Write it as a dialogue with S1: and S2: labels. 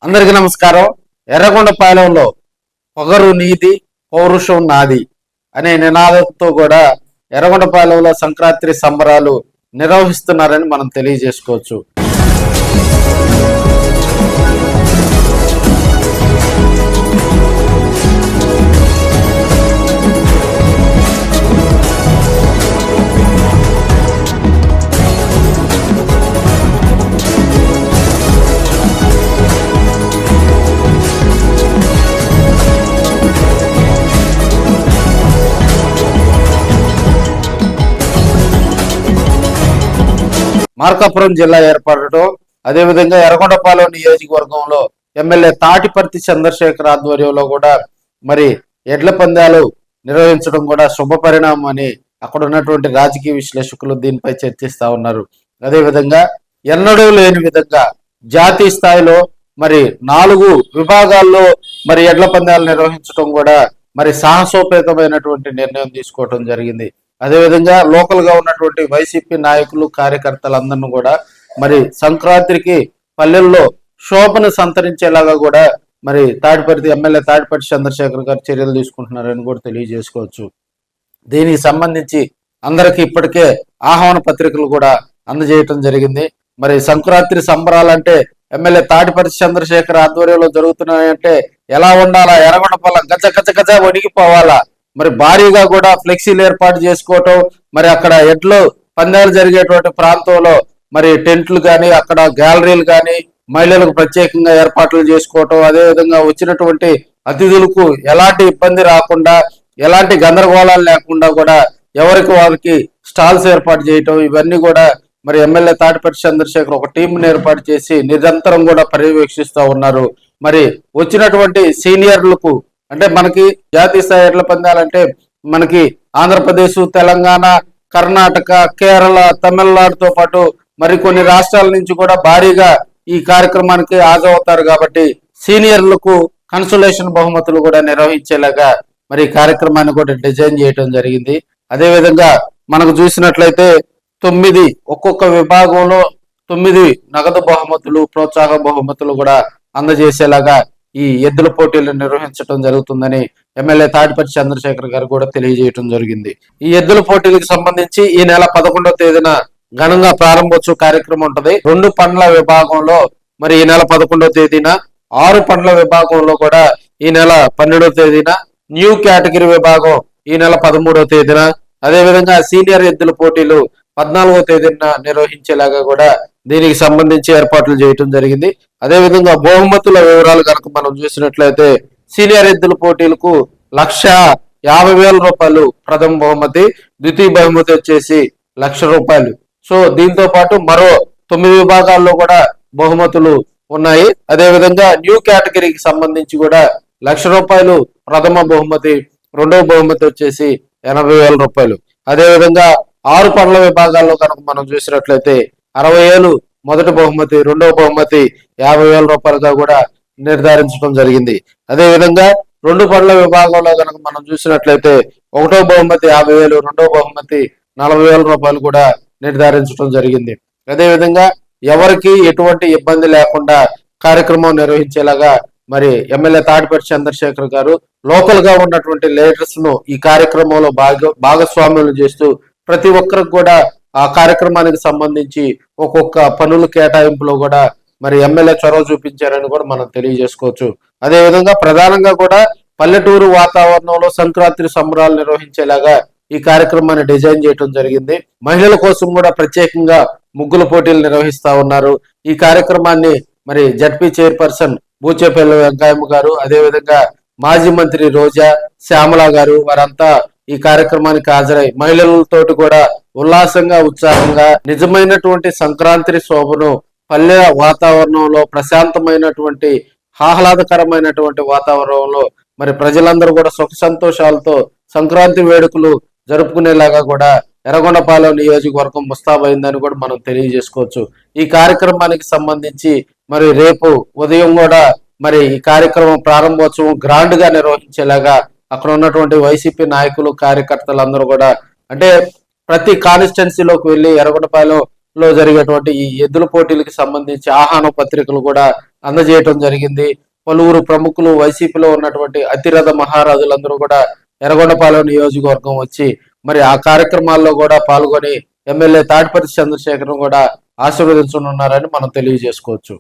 S1: అందరికీ నమస్కారం. ఎర్రగొండపాలెంలో పొగరు నీది, పౌరుషం నాది అనే నినాదంతో కూడా ఎర్రగొండపాలెంలో సంక్రాంతి సంబరాలు నిర్వహిస్తున్నారని మనం తెలియజేసుకోవచ్చు. మార్కాపురం జిల్లా ఏర్పడటం, అదేవిధంగా ఎర్రగొండపాలెం నియోజకవర్గంలో ఎమ్మెల్యే తాటిపర్తి చంద్రశేఖర్ ఆధ్వర్యంలో కూడా మరి ఎడ్ల పందాలు నిర్వహించడం కూడా శుభ పరిణామం అని అక్కడ ఉన్నటువంటి రాజకీయ విశ్లేషకులు దీనిపై చర్చిస్తా ఉన్నారు. అదేవిధంగా ఎన్నడూ లేని విధంగా జాతీయ స్థాయిలో మరి 4 విభాగాల్లో మరి ఎడ్ల పందాలు నిర్వహించడం కూడా మరి సాహసోపేతమైనటువంటి నిర్ణయం తీసుకోవడం జరిగింది. అదేవిధంగా లోకల్ గా ఉన్నటువంటి వైసీపీ నాయకులు కార్యకర్తలందరినీ కూడా మరి సంక్రాంతికి పల్లెల్లో శోభను సంతరించేలాగా కూడా మరి ఎమ్మెల్యే తాటిపర్తి చంద్రశేఖర్ గారు చర్యలు తీసుకుంటున్నారని కూడా తెలియజేసుకోవచ్చు. దీనికి సంబంధించి అందరికీ ఇప్పటికే ఆహ్వాన పత్రికలు కూడా అందజేయటం జరిగింది. మరి సంక్రాంతి సంబరాలంటే ఎమ్మెల్యే తాటిపర్తి చంద్రశేఖర్ ఆధ్వర్యంలో జరుగుతున్నాయంటే ఎలా ఉండాలా, ఎర్రగొండపాలెం గజ గజ గజ వణిగిపోవాలా. మరి భారీగా కూడా ఫ్లెక్సీలు ఏర్పాటు చేసుకోవటం, మరి అక్కడ ఎడ్లు పందాలు జరిగేటువంటి ప్రాంతంలో మరి టెంట్లు కానీ, అక్కడ గ్యాలరీలు కానీ మహిళలకు ప్రత్యేకంగా ఏర్పాట్లు చేసుకోవటం, అదేవిధంగా వచ్చినటువంటి అతిథులకు ఎలాంటి ఇబ్బంది రాకుండా, ఎలాంటి గందరగోళాలు లేకుండా కూడా ఎవరికి వారికి స్టాల్స్ ఏర్పాటు చేయటం, ఇవన్నీ కూడా మరి ఎమ్మెల్యే తాటిపర్తి చంద్రశేఖర్ ఒక టీంని ఏర్పాటు చేసి నిరంతరం కూడా పర్యవేక్షిస్తూ ఉన్నారు. మరి వచ్చినటువంటి సీనియర్లకు అంటే మనకి జాతీయ స్థాయి ఎడ్ల పందాలంటే మనకి ఆంధ్రప్రదేశ్, తెలంగాణ, కర్ణాటక, కేరళ, తమిళనాడుతో పాటు మరికొన్ని రాష్ట్రాల నుంచి కూడా భారీగా ఈ కార్యక్రమానికి హాజరవుతారు. కాబట్టి సీనియర్లకు కన్సోలేషన్ బహుమతులు కూడా నిర్వహించేలాగా మరి కార్యక్రమాన్ని కూడా డిజైన్ చేయడం జరిగింది. అదేవిధంగా మనకు చూసినట్లయితే 9 ఒక్కొక్క విభాగంలో 9 నగదు బహుమతులు, ప్రోత్సాహ బహుమతులు కూడా అందజేసేలాగా ఈ ఎద్దుల పోటీలు నిర్వహించడం జరుగుతుందని ఎమ్మెల్యే తాటిపర్తి చంద్రశేఖర్ గారు కూడా తెలియజేయడం జరిగింది. ఈ ఎద్దుల పోటీలకు సంబంధించి ఈ నెల 11వ తేదీన ఘనంగా ప్రారంభోత్సవ కార్యక్రమం ఉంటది. 2 పండ్ల విభాగంలో మరి ఈ నెల 11వ తేదీన, 6 పండ్ల విభాగంలో కూడా ఈ నెల 12వ తేదీన, న్యూ కేటగిరీ విభాగం ఈ నెల 13వ తేదీన, అదేవిధంగా సీనియర్ ఎద్దుల పోటీలు 14వ తేదీన నిర్వహించేలాగా కూడా దీనికి సంబంధించి ఏర్పాట్లు చేయటం జరిగింది. అదేవిధంగా బహుమతుల వివరాలు కనుక మనం చూసినట్లయితే సీనియర్ ఎద్దుల పోటీలకు 1,50,000 రూపాయలు ప్రథమ బహుమతి, ద్వితీయ బహుమతి వచ్చేసి 1,00,000 రూపాయలు. సో దీంతో పాటు మరో 9 విభాగాల్లో కూడా బహుమతులు ఉన్నాయి. అదేవిధంగా న్యూ కేటగిరీకి సంబంధించి కూడా 1,00,000 రూపాయలు ప్రథమ బహుమతి, రెండవ బహుమతి వచ్చేసి 80,000 రూపాయలు. అదేవిధంగా 6 పండ్ల విభాగాల్లో కనుక మనం చూసినట్లయితే 60,000 మొదటి బహుమతి, రెండవ బహుమతి 50,000 రూపాయలుగా కూడా నిర్ధారించడం జరిగింది. అదేవిధంగా 2 పండ్ల విభాగంలో కనుక మనం చూసినట్లయితే 1వ బహుమతి 50,000, రెండవ బహుమతి 40,000 రూపాయలు కూడా నిర్ధారించడం జరిగింది. అదేవిధంగా ఎవరికి ఎటువంటి ఇబ్బంది లేకుండా కార్యక్రమం నిర్వహించేలాగా మరి ఎమ్మెల్యే తాటిపర్తి చంద్రశేఖర్ గారు లోకల్ గా ఉన్నటువంటి లీడర్స్ ను ఈ కార్యక్రమంలో భాగస్వామ్యం చేస్తూ ప్రతి ఒక్కరికి కూడా ఆ కార్యక్రమానికి సంబంధించి ఒక్కొక్క పనుల కేటాయింపులో కూడా మరి ఎమ్మెల్యే చొరవ చూపించారని కూడా మనం తెలియజేసుకోవచ్చు. అదేవిధంగా ప్రధానంగా కూడా పల్లెటూరు వాతావరణంలో సంక్రాంతి సంబరాలు నిర్వహించేలాగా ఈ కార్యక్రమాన్ని డిజైన్ చేయడం జరిగింది. మహిళల కోసం కూడా ప్రత్యేకంగా ముగ్గుల పోటీలు నిర్వహిస్తా ఉన్నారు. ఈ కార్యక్రమాన్ని మరి జడ్పీ చైర్పర్సన్ బూచేపల్లి వెంకయ్యమ్మ గారు, అదేవిధంగా మాజీ మంత్రి రోజా, శ్యామల గారు వారంతా ఈ కార్యక్రమానికి హాజరై మహిళలతోటి కూడా ఉల్లాసంగా, ఉత్సాహంగా నిజమైనటువంటి సంక్రాంతి శోభను పల్లె వాతావరణంలో ప్రశాంతమైనటువంటి ఆహ్లాదకరమైనటువంటి వాతావరణంలో మరి ప్రజలందరూ కూడా సుఖ సంతోషాలతో సంక్రాంతి వేడుకలు జరుపుకునేలాగా కూడా ఎర్రగొండపాలెం నియోజకవర్గం ముస్తాబైందని కూడా మనం తెలియజేసుకోవచ్చు. ఈ కార్యక్రమానికి సంబంధించి మరి రేపు ఉదయం కూడా మరి ఈ కార్యక్రమం ప్రారంభోత్సవం గ్రాండ్ గా నిర్వహించేలాగా అక్కడ ఉన్నటువంటి వైసీపీ నాయకులు, కార్యకర్తలందరూ కూడా అంటే ప్రతి కాన్స్టిట్యున్సీలోకి వెళ్లి ఎర్రగొండపాలెంలో జరిగేటువంటి ఈ ఎద్దుల పోటీలకు సంబంధించి ఆహ్వాన పత్రికలు కూడా అందజేయటం జరిగింది. పలువురు ప్రముఖులు వైసీపీలో ఉన్నటువంటి అతిరథ మహారాజులందరూ కూడా ఎర్రగొండపాలెం నియోజకవర్గం వచ్చి మరి ఆ కార్యక్రమాల్లో కూడా పాల్గొని ఎమ్మెల్యే తాటిపర్తి చంద్రశేఖర్ కూడా ఆశీర్వదించనున్నారని మనం తెలియజేసుకోవచ్చు.